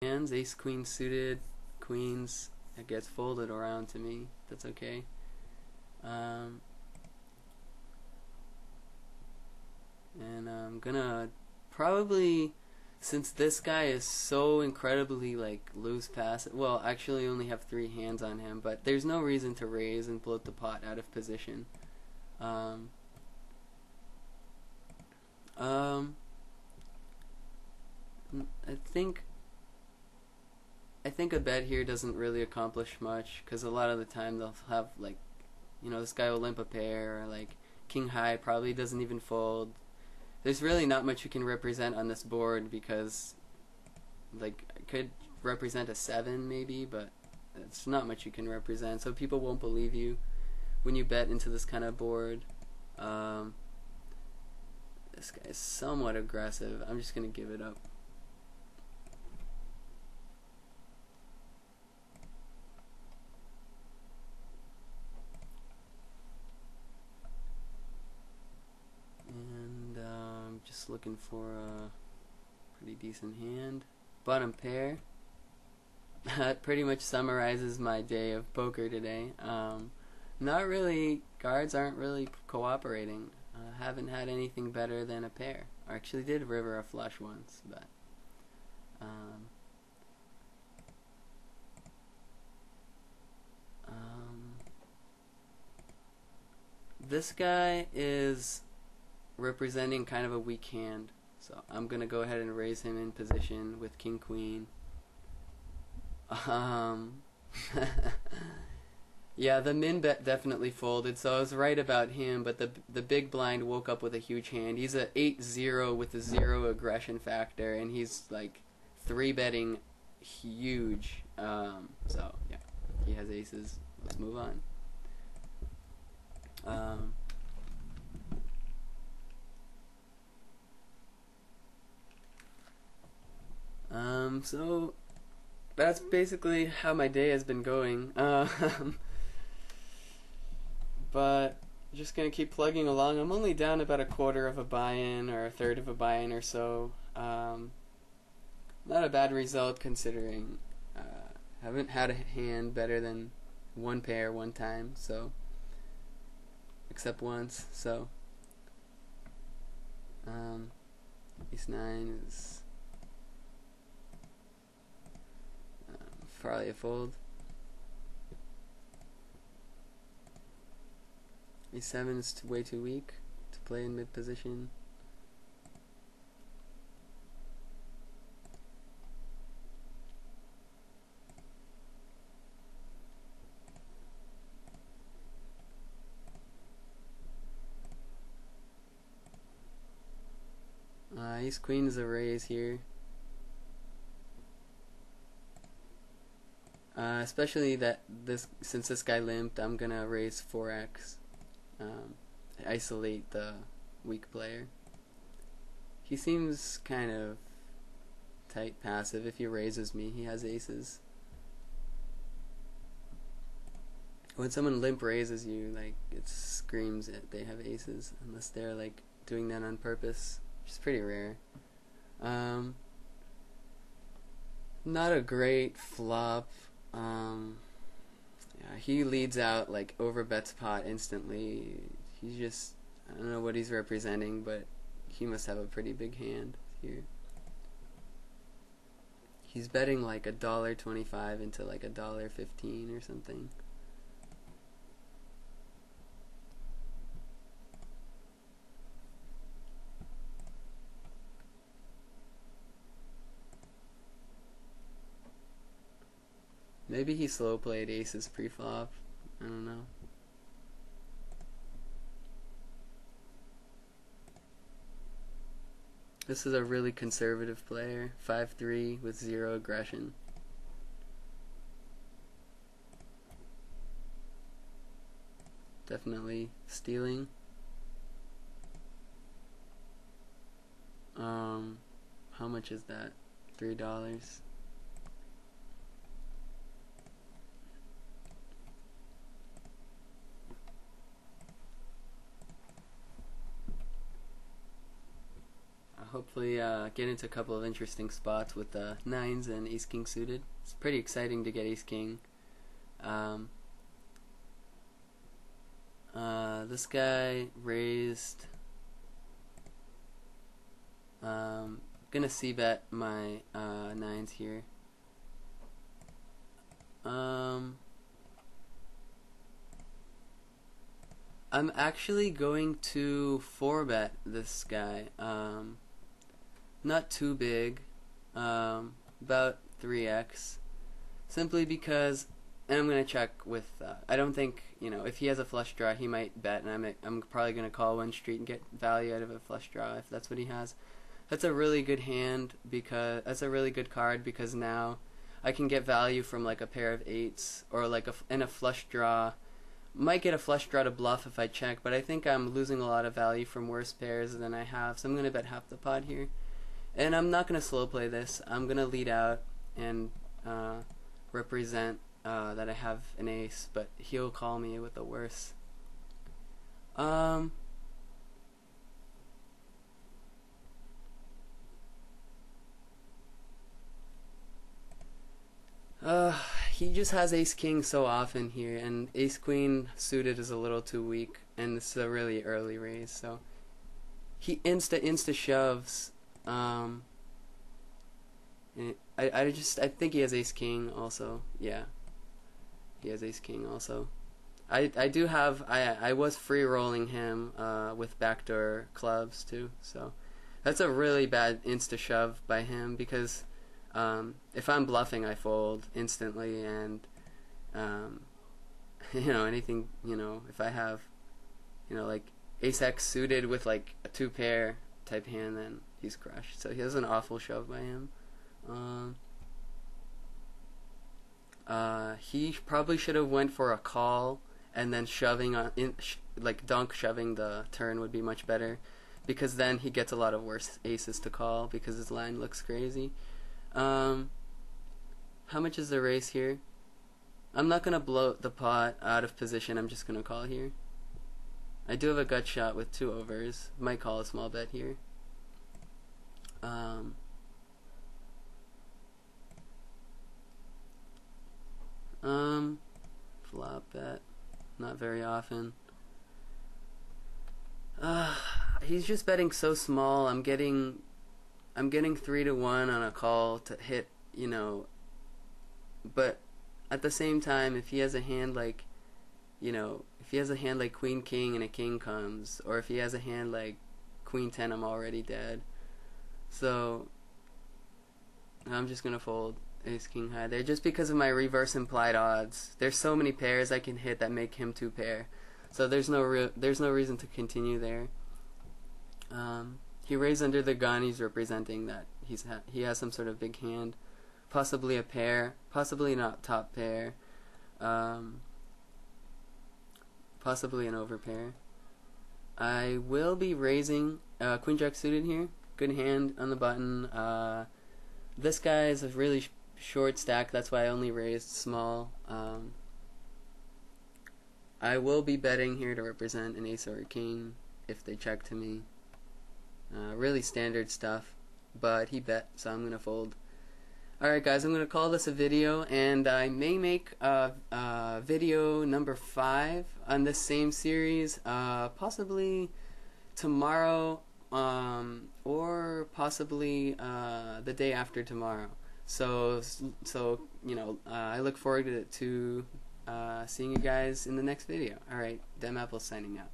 Hands, ace queen suited, queens, it gets folded around to me. That's okay. And I'm gonna probably, since this guy is so incredibly like loose passive, well, actually only have 3 hands on him, but there's no reason to raise and bloat the pot out of position. I think a bet here doesn't really accomplish much, because a lot of the time they'll have, like, this guy will limp a pair, or like king high probably doesn't even fold. There's really not much you can represent on this board, because like I could represent a 7 maybe, but it's not much you can represent, so people won't believe you when you bet into this kind of board. This guy is somewhat aggressive. I'm just gonna give it up. Just looking for a pretty decent hand. Bottom pair. That pretty much summarizes my day of poker today. Not really, cards aren't really cooperating. Haven't had anything better than a pair. I actually did river a flush once, but this guy is representing kind of a weak hand, so I'm gonna go ahead and raise him in position with king queen. Yeah, the min bet definitely folded, so I was right about him, but the big blind woke up with a huge hand. He's a 8-0 with a 0 aggression factor, and he's like 3-betting huge. So yeah, he has aces. Let's move on. So that's basically how my day has been going. But just gonna keep plugging along. I'm only down about a quarter of a buy-in or a third of a buy-in or so. Not a bad result considering haven't had a hand better than one pair one time, so except once. So ace 9 is probably a fold. Ace 7 is way too weak to play in mid position. Ace queen is a raise here. Especially that since this guy limped, I'm gonna raise 4x. Isolate the weak player. He seems kind of tight passive. If he raises me, he has aces. When someone limp raises you, like, it screams that they have aces, unless they're like doing that on purpose, which is pretty rare. Not a great flop. Yeah, he leads out, like, over bets pot instantly. He's just, I don't know what he's representing, but he must have a pretty big hand here. He's betting like $1.25 into like $1.15 or something. Maybe he slow played aces pre-flop. I don't know. This is a really conservative player. 5-3 with 0 aggression. Definitely stealing. How much is that? $3. hopefully get into a couple of interesting spots with the nines and ace king suited. It's pretty exciting to get ace king. This guy raised. Gonna c-bet my nines here. I'm actually going to 4-bet this guy. Not too big, about 3x, simply because, and I'm gonna check with. I don't think, if he has a flush draw, he might bet, and I'm probably gonna call one street and get value out of a flush draw if that's what he has. That's a really good hand, because that's a really good card, because now I can get value from like a pair of eights, or like in a flush draw. Might get a flush draw to bluff if I check, but I think I'm losing a lot of value from worse pairs than I have, so I'm going to bet half the pot here. And I'm not going to slow play this. I'm going to lead out and represent that I have an ace, but he'll call me with the worse. He just has ace king so often here, and ace queen suited is a little too weak, and this is a really early raise, so he insta shoves. I think he has ace king also. Yeah, he has ace king also. I was free rolling him with backdoor clubs too, so that's a really bad insta shove by him, because if I'm bluffing, I fold instantly, and anything, if I have, like ace x suited with like a 2-pair type hand, then he's crushed. So he has an awful shove by him. He probably should have went for a call, and then shoving like donk shoving the turn would be much better, because then he gets a lot of worse aces to call because his line looks crazy. How much is the raise here? I'm not gonna blow the pot out of position. I'm just gonna call here. I do have a gut shot with 2 overs. Might call a small bet here. Flop bet. Not very often. He's just betting so small. I'm getting 3-1 on a call to hit, but at the same time, if he has a hand like, if he has a hand like queen king and a king comes, or if he has a hand like queen 10, I'm already dead. So I'm just gonna fold ace king high there, just because of my reverse implied odds. There's so many pairs I can hit that make him 2-pair, so there's no reason to continue there. He raised under the gun. He's representing that he has some sort of big hand, possibly a pair, possibly not top pair, possibly an overpair. I will be raising queen jack suited here. Good hand on the button. This guy is a really short stack. That's why I only raised small. I will be betting here to represent an ace or a king if they check to me. Really standard stuff, but he bet, so I'm gonna fold. Alright guys, I'm gonna call this a video, and I may make video number 5 on this same series, possibly tomorrow, or possibly the day after tomorrow. So I look forward to seeing you guys in the next video. Alright, Dem Apple signing out.